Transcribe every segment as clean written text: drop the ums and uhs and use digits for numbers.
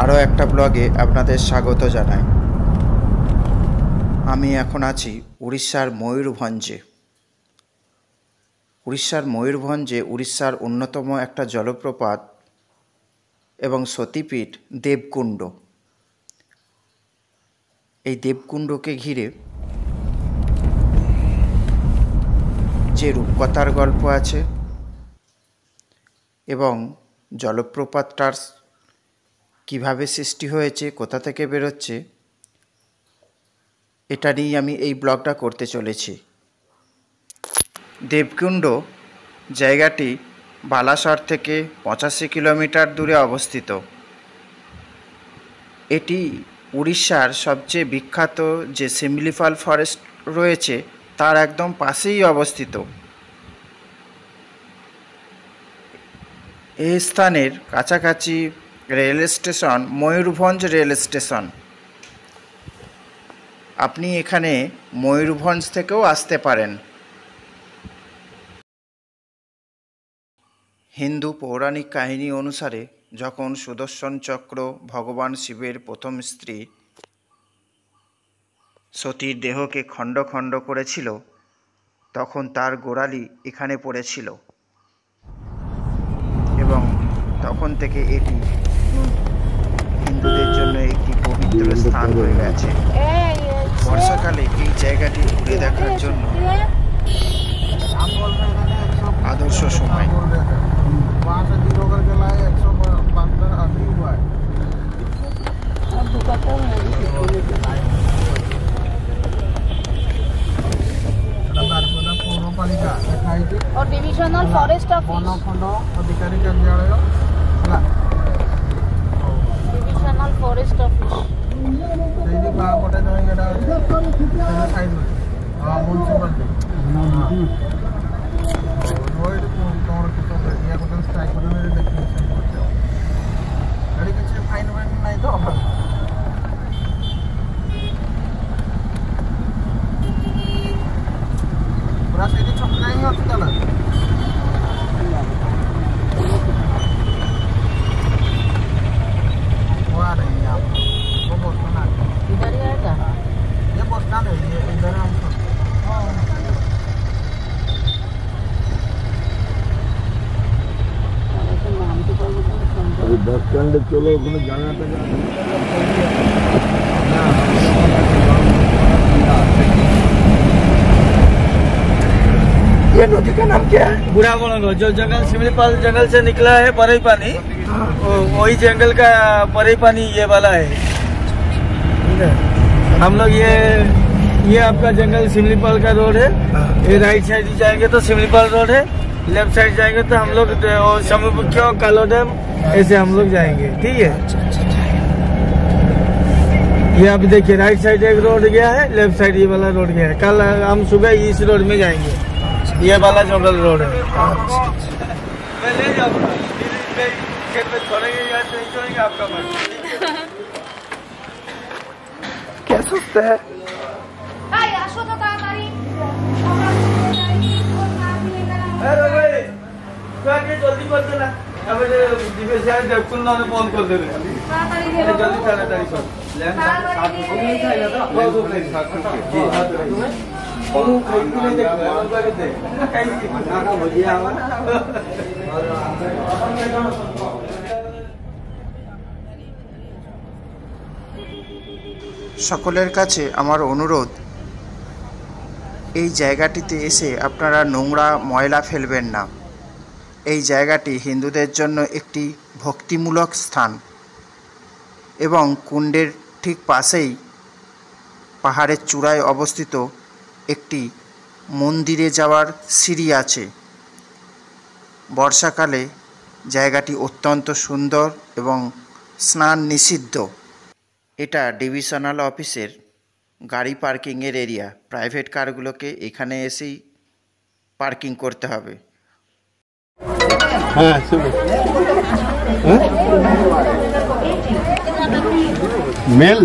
আরও একটা ব্লগে আপনাদের স্বাগত জানাই। আমি এখন আছি উড়িষ্যার ময়ূরভঞ্জে। উড়িষ্যার অন্যতম একটা জলপ্রপাত এবং সতীপীঠ দেবকুণ্ড। এই দেবকুণ্ডকে ঘিরে যে রূপকথার গল্প আছে এবং জলপ্রপাতটার কিভাবে সৃষ্টি হয়েছে, কোথা থেকে বেরোচ্ছে, এটা নিয়েই আমি এই ব্লগটা করতে চলেছি। দেবকুণ্ড জায়গাটি বালাসর থেকে 85 কিলোমিটার দূরে অবস্থিত। এটি উড়িষ্যার সবচেয়ে বিখ্যাত যে শিমলিপাল ফরেস্ট রয়েছে তার একদম পাশেই অবস্থিত। এই স্থানের কাছাকাছি rail station Mayurbhanj rail station. আপনি এখানে ময়ূরভঞ্জ থেকেও আসতে পারেন। হিন্দু পৌরাণিক কাহিনী অনুসারে যখন সুদর্শন চক্র ভগবান শিবের প্রথম স্ত্রী সতীর দেহকে খণ্ড খণ্ড করেছিল, তখন তার গোড়ালি এখানে পড়েছিল এবং তখন থেকে এটি হিন্দুদের জন্য একটি পবিত্র স্থান হয়ে গেছে। বর্ষাকালে এই জায়গাটি ঘুরে দেখার জন্য আদর্শ সময়। और डिविजनल फॉरेस्ट ऑफिस अधिकारी कार्यालय डिविजनल फॉरेस्ट ऑफिस ସେଇଠି ବାପଟେ ଜଣେ ଏଟା ଅଛି ସାଇଡ୍ ମ୍ୟୁନିସିପାଲିଟି ରୋଡ୍ ତମର କିଛି ଇଏ ଗୋଟେ ଷ୍ଟ୍ରାଇକ୍ ବଟନ୍ ରେ ଦେଖିକି ଏଠି କିଛି ଫାଇନ୍ ନାହିଁ ତ? ପୁରା ସେଇଠି ଛକରେ ହିଁ ଅଛି ତାହେଲେ। इधर ही आएगा। ये बस स्टैंड है, ये इधर हम अभी बस स्टैंड चलो अपने जाना था। ये नदी का नाम क्या है? बूढ़ा बोलो, जो जंगल शिमलीपाल जंगल से निकला है बरई पानी, वही जंगल का बरई पानी ये वाला है। हम लोग ये आपका जंगल शिमलीपाल का रोड है। ये राइट साइड जाएंगे तो शिमलीपाल रोड है, लेफ्ट साइड जाएंगे तो हम लोग समुद्र कालो डैम ऐसे हम लोग जाएंगे। ठीक है, ये आप देखिए राइट साइड एक रोड गया है, लेफ्ट साइड ये वाला रोड गया है। कल हम सुबह इस रोड में जाएंगे, ये वाला जंगल रोड है। मैं ले जाऊंगा, खेत में छोड़ेंगे या नहीं छोड़ेंगे आपका मन। क्या सोचते हैं? जल्दी कर देना, फोन कर देना जल्दी ताड़ाताड़ी कर। সকলের কাছে আমার অনুরোধ, এই জায়গাটিতে এসে আপনারা নোংরা ময়লা ফেলবেন না। এই জায়গাটি হিন্দুদের জন্য একটি ভক্তিমূলক স্থান এবং কুণ্ডের ঠিক পাশেই পাহাড়ের চূড়ায় অবস্থিত একটি মন্দিরে যাওয়ার সিঁড়ি আছে। বর্ষাকালে জায়গাটি অত্যন্ত সুন্দর এবং স্নান নিষিদ্ধ। এটা ডিভিশনাল অফিসের গাড়ি পার্কিংয়ের এরিয়া। প্রাইভেট কারগুলোকে এখানে এসেই পার্কিং করতে হবে। हाँ मेल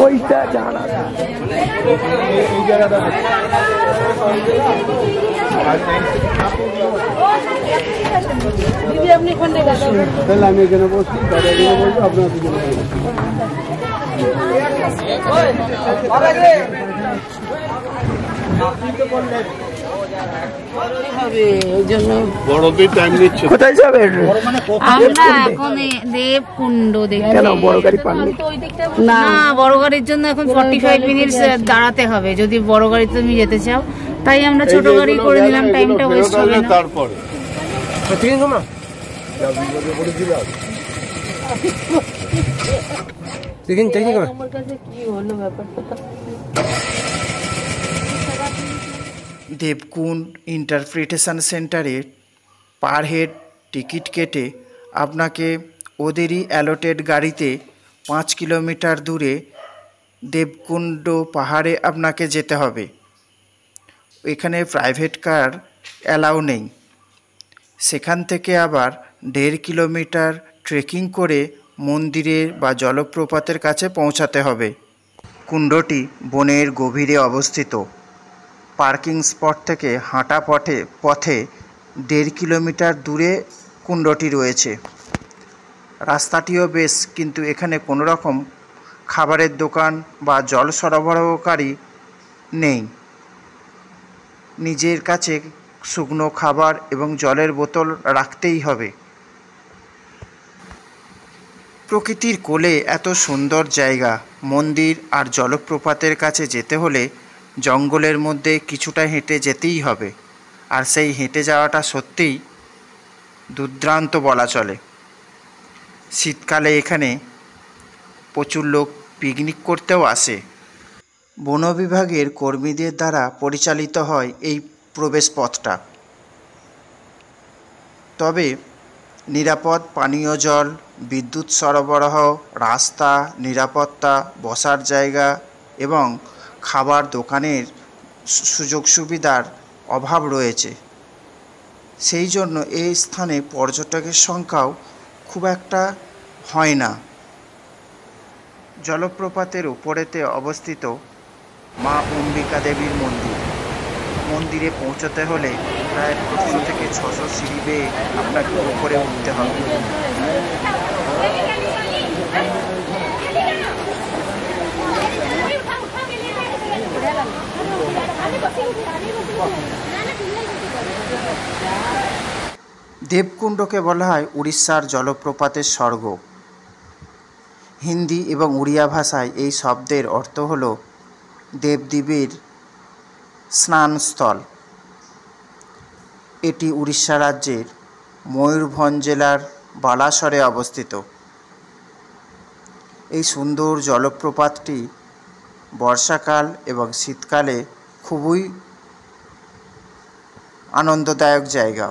ওইটা জানা এই জায়গাটা দিদি আপনি কোন জায়গায় তাহলে আমি এখানে বসছি তাহলে এখানে বসবো আপনার কোথায় যাবেন? আমরা এখন দেবকুণ্ড দেখি। কেন বড় গাড়ি পাননি? না, বড় গাড়ির জন্য এখন 45 মিনিটস দাঁড়াতে হবে যদি বড় গাড়িতে তুমি যেতে চাও। তাই আমরা ছোট গাড়ি করে নিলাম, টাইমটা ওয়েস্ট হবে না। তারপরে আমার কাছে কি হলো ব্যাপারটা? দেবকুণ্ড ইন্টারপ্রিটেশন সেন্টারে পার হেড টিকিট কেটে আপনাকে ওদেরই অ্যালোটেড গাড়িতে 5 কিলোমিটার দূরে দেবকুণ্ড পাহাড়ে আপনাকে যেতে হবে। এখানে প্রাইভেট কার অ্যালাউ নেই। সেখান থেকে আবার 1.5 কিলোমিটার ট্রেকিং করে মন্দিরের বা জলপ্রপাতের কাছে পৌঁছাতে হবে। কুণ্ডটি বনের গভীরে অবস্থিত। পার্কিং স্পট থেকে হাঁটা পথে 1.5 কিলোমিটার দূরে কুণ্ডটি রয়েছে। রাস্তাটিও বেশ, কিন্তু এখানে কোনো রকম খাবারের দোকান বা জল সরবরাহকারী নেই। নিজের কাছে শুকনো খাবার এবং জলের বোতল রাখতেই হবে। প্রকৃতির কোলে এত সুন্দর জায়গা, মন্দির আর জলপ্রপাতের কাছে যেতে হলে জঙ্গলের মধ্যে কিছুটা হেঁটে যেতেই হবে। আর সেই হেঁটে যাওয়াটা সত্যিই দুর্দান্ত বলা চলে। শীতকালে এখানে প্রচুর লোক পিকনিক করতেও আসে। বন বিভাগের কর্মীদের দ্বারা পরিচালিত হয় এই প্রবেশপথটা। তবে নিরাপদ পানীয় জল, বিদ্যুৎ সরবরাহ, রাস্তা, নিরাপত্তা, বসার জায়গা এবং খাবার দোকানের সুযোগ সুবিধার অভাব রয়েছে। সেই জন্য এই স্থানে পর্যটকের সংখ্যাও খুব একটা হয় না। জলপ্রপাতের উপরেতে অবস্থিত মা অম্বিকা দেবীর মন্দির। মন্দিরে পৌঁছতে হলে প্রায় 500 থেকে 600 সিঁড়ি বেয়ে আপনাকে উপরে উঠতে হবে। দেবকুণ্ডকে বলা হয় উড়িষ্যার জলপ্রপাতের স্বর্গ। হিন্দি এবং উড়িয়া ভাষায় এই শব্দের অর্থ হল দেবদেবীর স্নানস্থল। এটি উড়িষ্যা রাজ্যের ময়ূরভঞ্জ জেলার বালাসরে অবস্থিত। এই সুন্দর জলপ্রপাতটি বর্ষাকাল এবং শীতকালে খুবই আনন্দদায়ক জায়গা।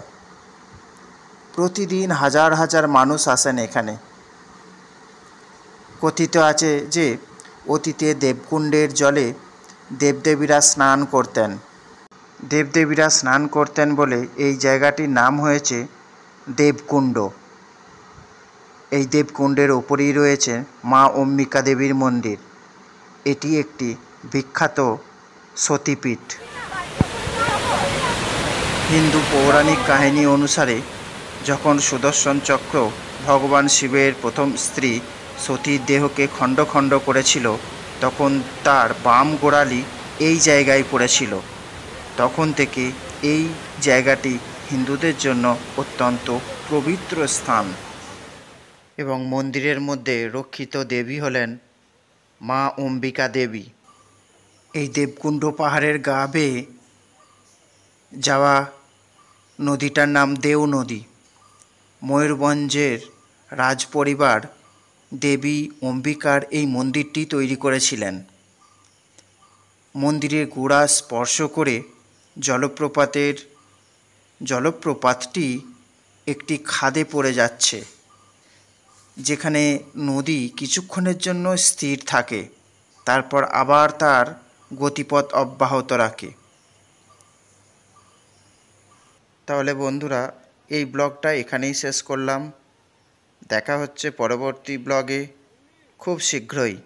প্রতিদিন হাজার হাজার মানুষ আসেন এখানে। কথিত আছে যে অতীতে দেবকুণ্ডের জলে দেবদেবীরা স্নান করতেন। দেবদেবীরা স্নান করতেন বলে এই জায়গাটির নাম হয়েছে দেবকুণ্ড। এই দেবকুণ্ডের ওপরেই রয়েছে মা অম্বিকা দেবীর মন্দির। এটি একটি বিখ্যাত সতীপীঠ। হিন্দু পৌরাণিক কাহিনী অনুসারে যখন সুদর্শন চক্র ভগবান শিবের প্রথম স্ত্রী সতীর দেহকে খণ্ড খণ্ড করেছিল, তখন তার বাম গোড়ালি এই জায়গায় পড়েছিল। তখন থেকে এই জায়গাটি হিন্দুদের জন্য অত্যন্ত পবিত্র স্থান। এবং মন্দিরের মধ্যে রক্ষিত দেবী হলেন মা অম্বিকা দেবী। এই দেবকুণ্ড পাহাড়ের গা বেয়ে যাওয়া নদীটার নাম দেও নদী। ময়ূরভঞ্জের রাজপরিবার দেবী অম্বিকার এই মন্দিরটি তৈরি করেছিলেন। মন্দিরের গোড়া স্পর্শ করে জলপ্রপাতটি একটি খাদে পড়ে যাচ্ছে। যেখানে নদী কিছুক্ষণের জন্য স্থির থাকে, তারপর আবার তার গতিপথ অব্যাহত রাখে। তাহলে বন্ধুরা, এই ব্লগটা এখানেই শেষ করলাম। দেখা হচ্ছে পরবর্তী ব্লগে খুব শীঘ্রই।